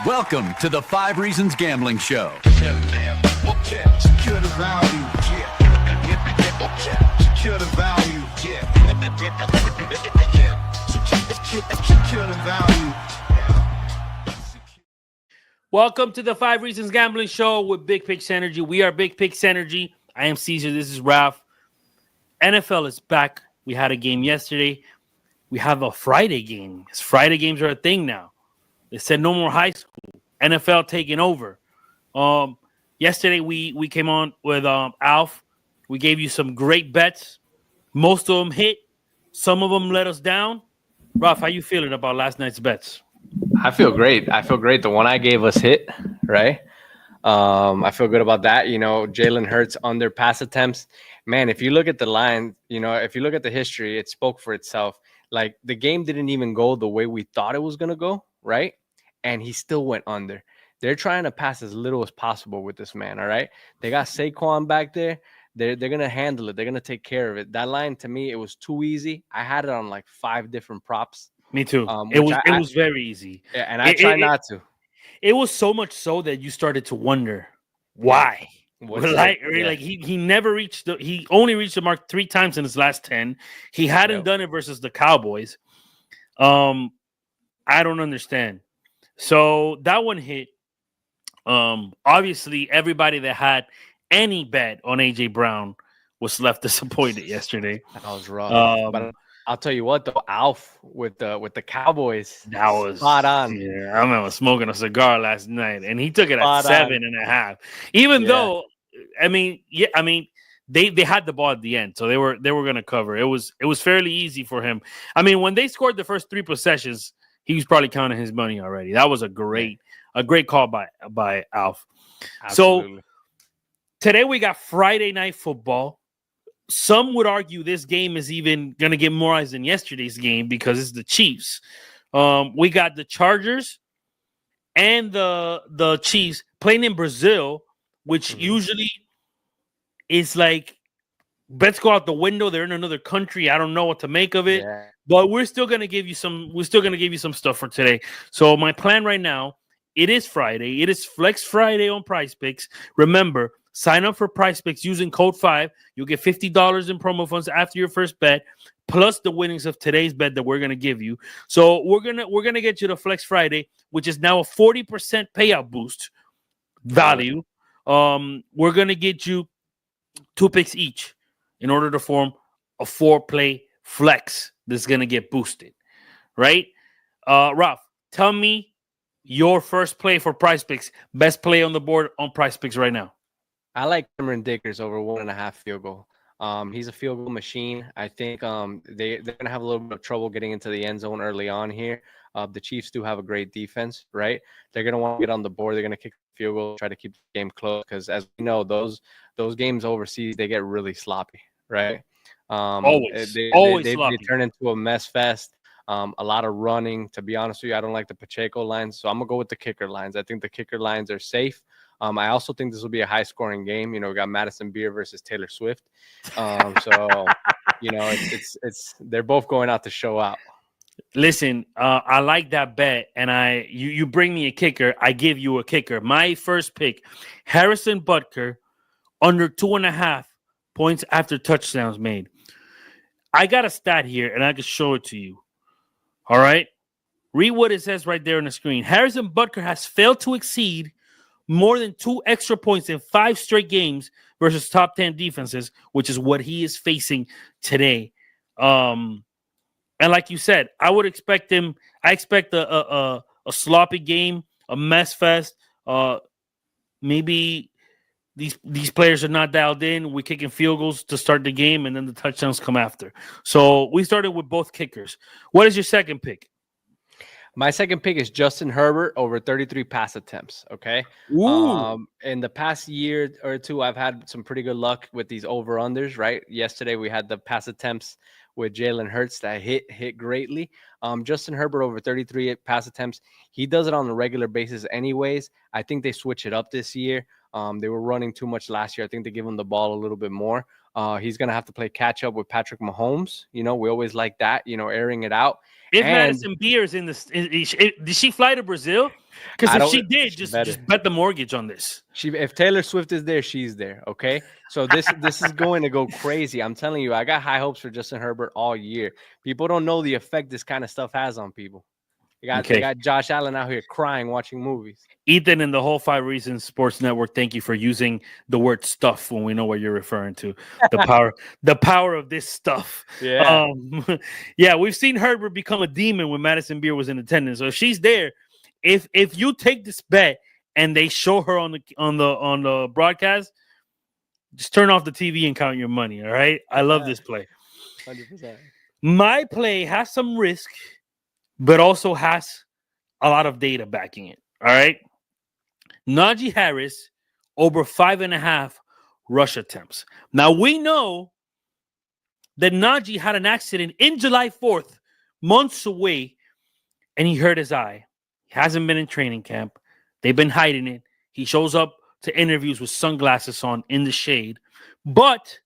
Welcome to the 5 Reasons Gambling Show. Welcome to the 5 Reasons Gambling Show with Big Picks Energy. We are Big Picks Energy. I am Caesar. This is Ralph. NFL is back. We had a game yesterday. We have a Friday game. Friday games are a thing now. They said no more high school. NFL taking over. Yesterday we came on with Alf. We gave you some great bets. Most of them hit. Some of them let us down. Ralph, how you feeling about last night's bets? I feel great. The one I gave us hit, right? I feel good about that. You know, Jalen Hurts under pass attempts. Man, if you look at the line, if you look at the history, it spoke for itself. Like, the game didn't even go the way we thought it was going to go, right? And he still went under. They're trying to pass as little as possible with this man, all right? They got Saquon back there. They're going to handle it. They're going to take care of it. That line, to me, it was too easy. I had it on like 5 different props. Me too. It was very easy. Yeah, and I try not to. It was so much so that you started to wonder why. He never reached he only reached the mark 3 times in his last 10. He hadn't done it versus the Cowboys. I don't understand. So that one hit. Obviously everybody that had any bet on AJ Brown was left disappointed yesterday. That was rough. But I'll tell you what, though, Alf with the Cowboys, that was spot on. Yeah, I remember smoking a cigar last night, and he took it at 7.5. Even though, they had the ball at the end, so they were going to cover. It was fairly easy for him. I mean, when they scored the first 3 possessions, he was probably counting his money already. That was a great call by Alf. Absolutely. So today we got Friday Night Football. Some would argue this game is even going to get more eyes than yesterday's game because it's the Chiefs. We got the Chargers and the Chiefs playing in Brazil, which usually is like bets go out the window. They're in another country. I don't know what to make of it, but we're still going to give you some. We're still going to give you some stuff for today. So my plan right now, it is Friday. It is Flex Friday on Prizepicks. Remember, sign up for Prizepicks using code 5. You'll get $50 in promo funds after your first bet, plus the winnings of today's bet that we're gonna give you. So we're gonna get you to Flex Friday, which is now a 40% payout boost value. We're gonna get you 2 picks each in order to form a 4-play flex that's gonna get boosted. Right? Ralph, tell me your first play for Prizepicks. Best play on the board on Prizepicks right now. I like Cameron Dickers over 1.5 field goal. He's a field goal machine. I think they're going to have a little bit of trouble getting into the end zone early on here. The Chiefs do have a great defense, right? They're going to want to get on the board. They're going to kick the field goal, try to keep the game close because, as we know, those games overseas, they get really sloppy, right? Always they sloppy. turn into a mess fest. A lot of running. To be honest with you, I don't like the Pacheco lines, so I'm going to go with the kicker lines. I think the kicker lines are safe. I also think this will be a high-scoring game. You know, we got Madison Beer versus Taylor Swift. It's they're both going out to show out. Listen, I like that bet, and you bring me a kicker, I give you a kicker. My first pick, Harrison Butker, under 2.5 points after touchdowns made. I got a stat here, and I can show it to you. All right? Read what it says right there on the screen. Harrison Butker has failed to exceed more than 2 extra points in 5 straight games versus top 10 defenses, which is what he is facing today. And like you said, I would expect him. I expect a sloppy game, a mess fest. Maybe these players are not dialed in. We're kicking field goals to start the game, and then the touchdowns come after. So we started with both kickers. What is your second pick? My second pick is Justin Herbert over 33 pass attempts, okay? In the past year or two, I've had some pretty good luck with these over-unders, right? Yesterday, we had the pass attempts with Jalen Hurts that hit greatly. Justin Herbert over 33 pass attempts. He does it on a regular basis anyways. I think they switch it up this year. They were running too much last year. I think they give him the ball a little bit more. He's going to have to play catch up with Patrick Mahomes. You know, we always like that, airing it out. If Madison Beer is in this, did she fly to Brazil? Because I if don't. she did, She just better. bet the mortgage on this. If Taylor Swift is there, she's there. Okay, so this is going to go crazy. I'm telling you, I got high hopes for Justin Herbert all year. People don't know the effect this kind of stuff has on people. They Okay. got Josh Allen out here crying watching movies. Ethan and the whole 5 Reasons Sports Network, thank you for using the word stuff when we know what you're referring to. The power of this stuff. Yeah, Yeah, we've seen Herbert become a demon when Madison Beer was in attendance. So if she's there, if you take this bet and they show her on the broadcast, just turn off the TV and count your money. All right. I love this play. 100%. My play has some risk, but also has a lot of data backing it. All right. Najee Harris over 5.5 rush attempts. Now we know that Najee had an accident in July 4th, months away, and he hurt his eye. He hasn't been in training camp. They've been hiding it. He shows up to interviews with sunglasses on in the shade. But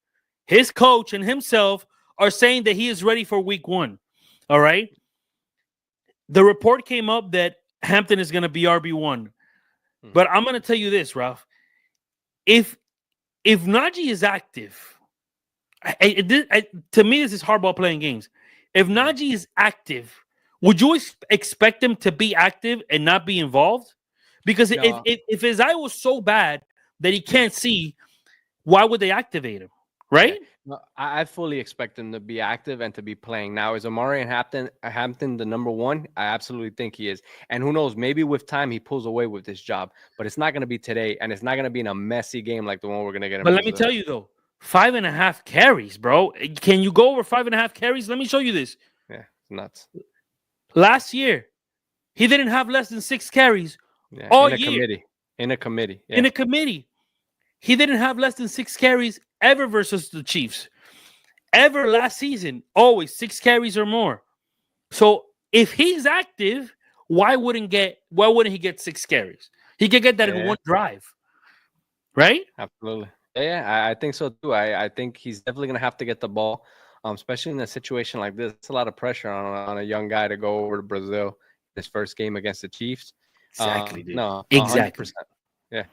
his coach and himself are saying that he is ready for week 1. All right. The report came up that Hampton is going to be RB1. But I'm going to tell you this, Ralph. If Najee is active, to me, this is hardball playing games. If Najee is active, would you expect him to be active and not be involved? Because No. if his eye was so bad that he can't see, why would they activate him? Right? Yeah. No, I fully expect him to be active and to be playing. Now, is Amari and Hampton the number one? I absolutely think he is. And who knows, maybe with time he pulls away with this job. But it's not going to be today, and it's not going to be in a messy game like the one we're going to get in But Brazil. let me tell you, though, 5.5 carries, bro. Can you go over 5.5 carries? Let me show you this. Yeah, it's nuts. Last year, he didn't have less than 6 carries Yeah, all in a year. committee. In a committee. Yeah. In a committee. He didn't have less than 6 carries ever versus the Chiefs. Ever last season, always 6 carries or more. So if he's active, why wouldn't he get 6 carries? He could get that in one drive, right? Absolutely. Yeah, I think so too. I think he's definitely gonna have to get the ball, especially in a situation like this. It's a lot of pressure on a young guy to go over to Brazil his first game against the Chiefs. Exactly, dude. No, Exactly. 100%. Yeah.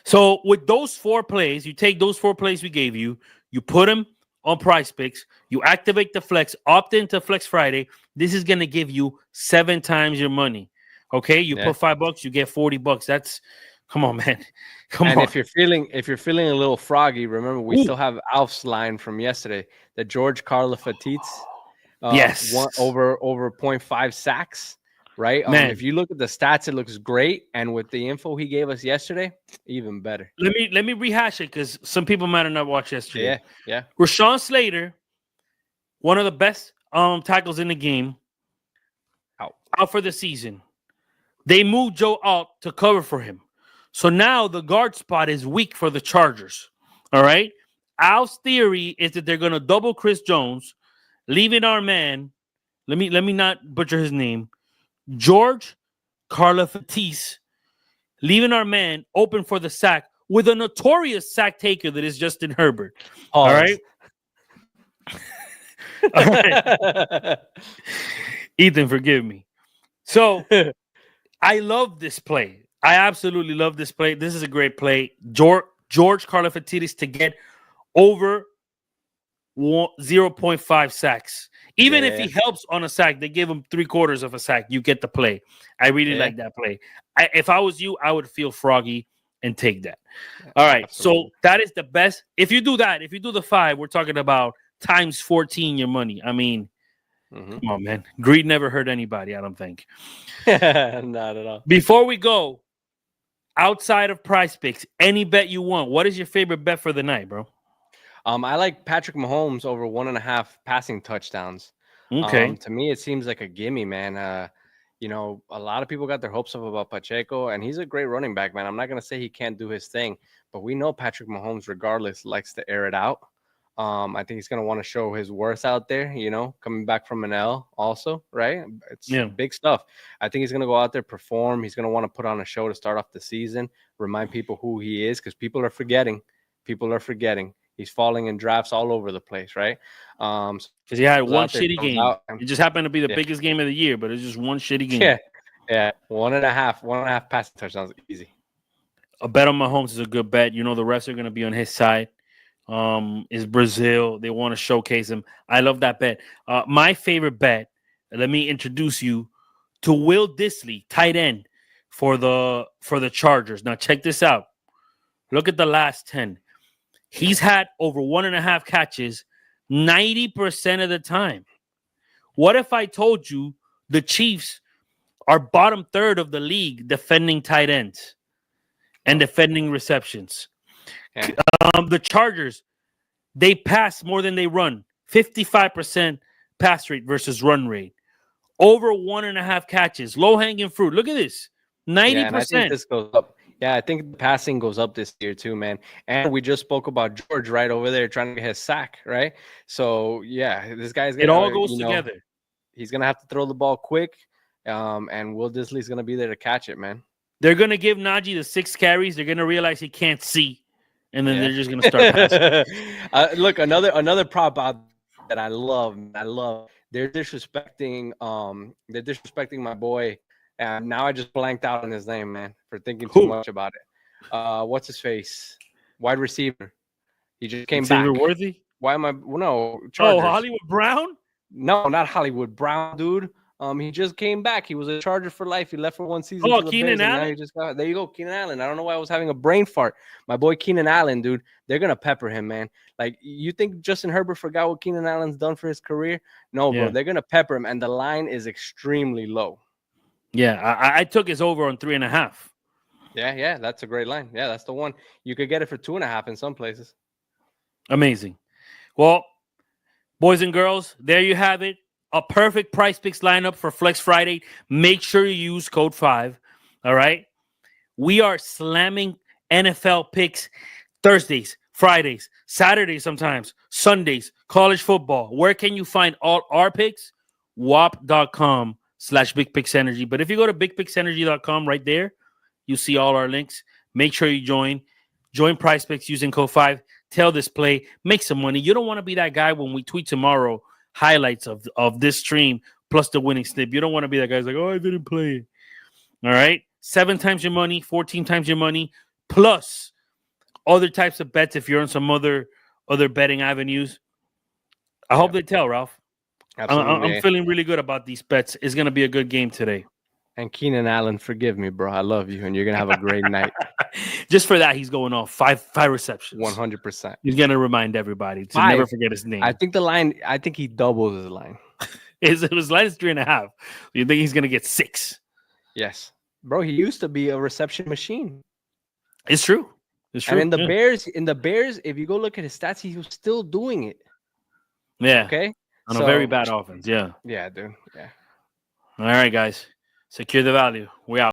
So with those 4 plays, you take those 4 plays we gave you, you put them on Prizepicks, you activate the flex, opt into Flex Friday. This is gonna give you 7 times your money. Okay, you put $5, you get $40. That's come on, man. Come on. And if you're feeling a little froggy, remember we still have Alf's line from yesterday, the George Karlaftis. Yes, over 0.5 sacks. Right, man. If you look at the stats, it looks great, and with the info he gave us yesterday, even better. Let me rehash it because some people might have not watched yesterday. Yeah. Rashawn Slater, one of the best tackles in the game, out for the season. They moved Joe Alt to cover for him, so now the guard spot is weak for the Chargers. All right, Al's theory is that they're going to double Chris Jones, leaving our man. Let me not butcher his name. George Karlaftis, leaving our man open for the sack with a notorious sack taker that is Justin Herbert. All right. All right. Ethan, forgive me. So I love this play. I absolutely love this play. This is a great play. George Karlaftis to get over 0.5 sacks. Even if he helps on a sack, they give him 3/4 of a sack. You get the play. I really like that play. If I was you, I would feel froggy and take that. All right. Absolutely. So that is the best. If you do that, if you do the 5, we're talking about times 14 your money. I mean, come on, man. Greed never hurt anybody, I don't think. Not at all. Before we go, outside of Prizepicks, any bet you want. What is your favorite bet for the night, bro? I like Patrick Mahomes over 1.5 passing touchdowns. Okay. To me, it seems like a gimme, man. A lot of people got their hopes up about Pacheco, and he's a great running back, man. I'm not going to say he can't do his thing, but we know Patrick Mahomes, regardless, likes to air it out. I think he's going to want to show his worth out there, coming back from an L also, right? It's big stuff. I think he's going to go out there, perform. He's going to want to put on a show to start off the season, remind people who he is, because people are forgetting. He's falling in drafts all over the place, right? Because he had one shitty game. It just happened to be the biggest game of the year, but it's just one shitty game. Yeah, Yeah, 1.5 passing touchdowns, easy. A bet on Mahomes is a good bet. You know the refs are going to be on his side. Is Brazil. They want to showcase him. I love that bet. My favorite bet, let me introduce you to Will Disley, tight end for the Chargers. Now check this out. Look at the last 10. He's had over 1.5 catches 90% of the time. What if I told you the Chiefs are bottom third of the league defending tight ends and defending receptions? Yeah. The Chargers, they pass more than they run. 55% pass rate versus run rate. Over 1.5 catches. Low-hanging fruit. Look at this. 90%. Yeah, and I think this goes up. Yeah, I think the passing goes up this year too, man. And we just spoke about George right over there trying to get his sack, right? So, yeah, this guy's going to... It all goes together. He's going to have to throw the ball quick, and Will Disley's going to be there to catch it, man. They're going to give Najee the 6 carries. They're going to realize he can't see, and then they're just going to start passing. Look, another prop out that I love. They're disrespecting my boy. And now I just blanked out on his name, man, for thinking too much about it. What's his face? Wide receiver. He just came back. Worthy? Why am I? No, Chargers. Oh, Hollywood Brown? No, not Hollywood Brown, dude. He just came back. He was a Charger for life. He left for 1 season. Oh, Keenan Allen? There you go, Keenan Allen. I don't know why I was having a brain fart. My boy Keenan Allen, dude. They're going to pepper him, man. Like, you think Justin Herbert forgot what Keenan Allen's done for his career? No, bro. They're going to pepper him, and the line is extremely low. Yeah, I took his over on 3.5. Yeah, that's a great line. Yeah, that's the one. You could get it for 2.5 in some places. Amazing. Well, boys and girls, there you have it. A perfect Prizepicks lineup for Flex Friday. Make sure you use code 5. All right. We are slamming NFL picks Thursdays, Fridays, Saturdays sometimes, Sundays, college football. Where can you find all our picks? WAP.com/BigPicksEnergy. But if you go to BigPicksEnergy.com right there, you see all our links. Make sure you join Prizepicks using code 5. Tell this play, make some money. You don't want to be that guy when we tweet tomorrow highlights of this stream plus the winning snip. You don't want to be that guy who's like, oh, I didn't play it. All right. 7 times your money, 14 times your money, plus other types of bets if you're on some other betting avenues. I hope they tell, Ralph. Absolutely. I'm feeling really good about these bets. It's going to be a good game today. And Keenan Allen, forgive me, bro. I love you, and you're going to have a great night. Just for that, he's going off 5 receptions. 100%. He's going to remind everybody to never forget his name. I think he doubles his line. His line is 3.5. You think he's going to get 6? Yes. Bro, he used to be a reception machine. It's true. It's true. And in the Bears, if you go look at his stats, he was still doing it. Yeah. Okay. On a very bad offense. Yeah. Yeah, dude. Yeah. All right, guys. Secure the value. We out.